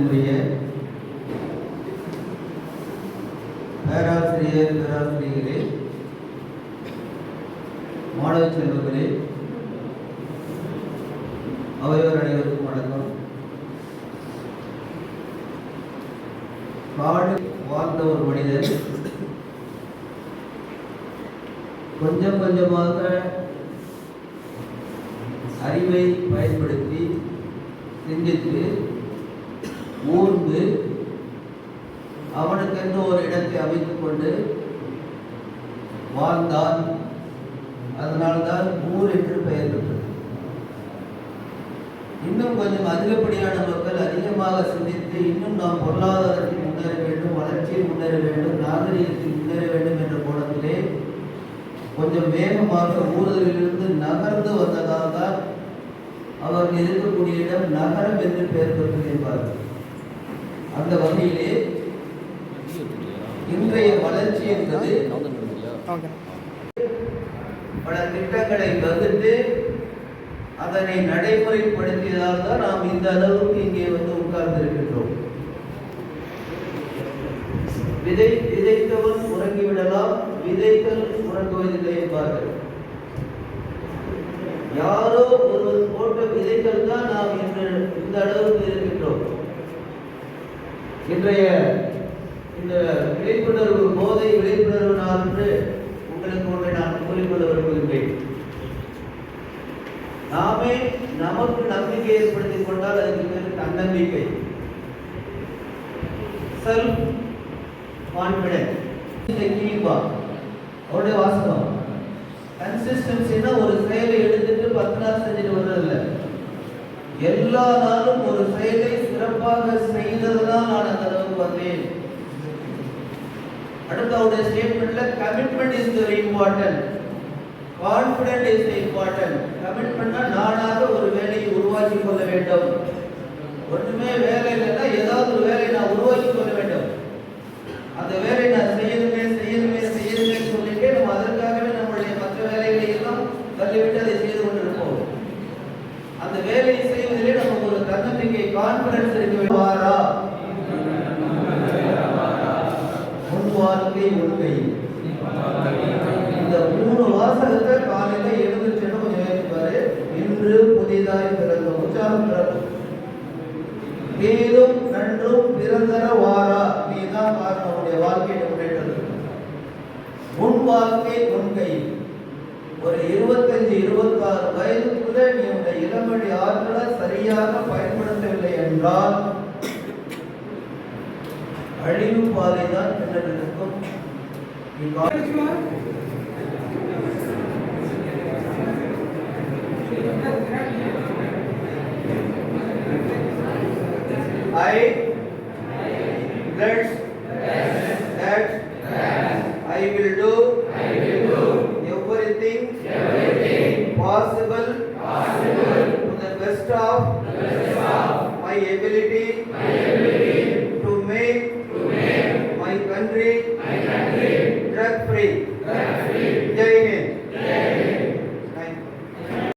மதிப்பிற்குரிய பேராசிரியர்களே, மாணவ செல்வங்களே, அவரவர் அனைவருக்கும் வணக்கம். காடு வாழ்ந்த ஒரு மனிதர் கொஞ்சம் கொஞ்சமாக அறிவை பயன்படுத்தி சிந்தித்து ஊர்ந்து அவனுக்கென்று ஒரு இடத்தை அமைத்துக் கொண்டு வாழ்ந்தான். அதனால்தான் ஊர் என்று பெயர் பெற்றது. இன்னும் கொஞ்சம் அதிகப்படியான மக்கள் அதிகமாக சிந்தித்து இன்னும் நாம் பொருளாதாரத்தில் முன்னேற வேண்டும், வளர்ச்சியில் முன்னேற வேண்டும், நாகரிகத்தில் முன்னேற வேண்டும் என்ற கோணத்திலே கொஞ்சம் வேகமாக ஊர்தலிலிருந்து நகர்ந்து வந்ததால் தான் அவர்கள் இருக்கக்கூடிய இடம் நகரம் என்று பெயர் பெற்றது என்பார்கள். அந்த வகையிலே இன்றைய வளர்ச்சி என்பது பல திட்டங்களை வகுத்து அதனை நடைமுறைப்படுத்தியதால் தான் நாம் இந்த அளவுக்கு இங்கே வந்து உட்கார்ந்திருக்கின்றோம். விதைத்தவன் உறங்கிவிடலாம், விதைகள் உறங்குவதில்லை என்பார்கள். யாரோ ஒருவர் போட்ட விதைகள் தான் நாம் இன்று இந்த அளவுக்கு இருக்கின்றோம். இன்றைய இந்த விழிப்புணர்வு, போதை விழிப்புணர்வு நாள் என்று உங்களுக்கு ஒன்றை நான் கூறிக்கொள்ள விரும்புகின்றேன். நாமே நமக்கு நம்பிக்கை ஏற்படுத்திக் கொண்டால் அதுக்கு பேர் தன்னம்பிக்கை, செல்ஃப் கான்பிடன்ஸ். அவருடைய வாசகம் கன்சிஸ்டன்சினா ஒரு செயலை எடுத்துட்டு 10 நாள் செஞ்சுட்டு வர்றதில்லை. எல்லா நாளும் ஒரு செயலை சிறப்பாக செய்ததுதான் நான் அந்த அளவுக்கு வந்தேன். அடுத்த அவருடைய ஸ்டேட்மெண்ட்ல commitment is very important, confident is important. கமிட்மெண்ட்னா நானாக ஒரு வேலையை உருவாக்கி கொள்ள வேண்டும். ஒன்றுமே வேலை இல்லைன்னா ஏதாவது ஒரு வேலையை நான் உருவாக்கி கொள்ள வேண்டும். அந்த வேலையை நான் செய்யணுமே சொல்லிட்டு நம்ம அதற்காகவே நம்மளுடைய மற்ற வேலைகளை எல்லாம் தள்ளிவிட்டு அதை செய்து கொண்டிருப்போம். அந்த வேலையை செய்வதிலே நமக்கு ஒரு தன்னம்பிக்கை, கான்ஃபிடன்ஸ் இருக்க வாரா முன் வாழ்க்கை உண்மை. இந்த 3 வாசகத்தை காலையில எழுந்துச்சு கொஞ்சம் யோசிப்பாரு. இன்று புதிதாய் பிறந்த உற்சாகம் பிறக்கும், மேலும் நன்றும் பிறந்தர வாரா. நீதான் காரணம் உடைய வாழ்க்கையை முன்னேற்றது. முன் வாழ்க்கை முன்கை. ஒரு 25-26 வயதுக்குள்ள நீ உடைய இளமடி ஆற்றலை சரியாக பயன்படுத்தவில்லை என்றால் அழிவு பாதை தான் பின்னர் இருக்கும். I pledge that I will do everything possible to the best of my ability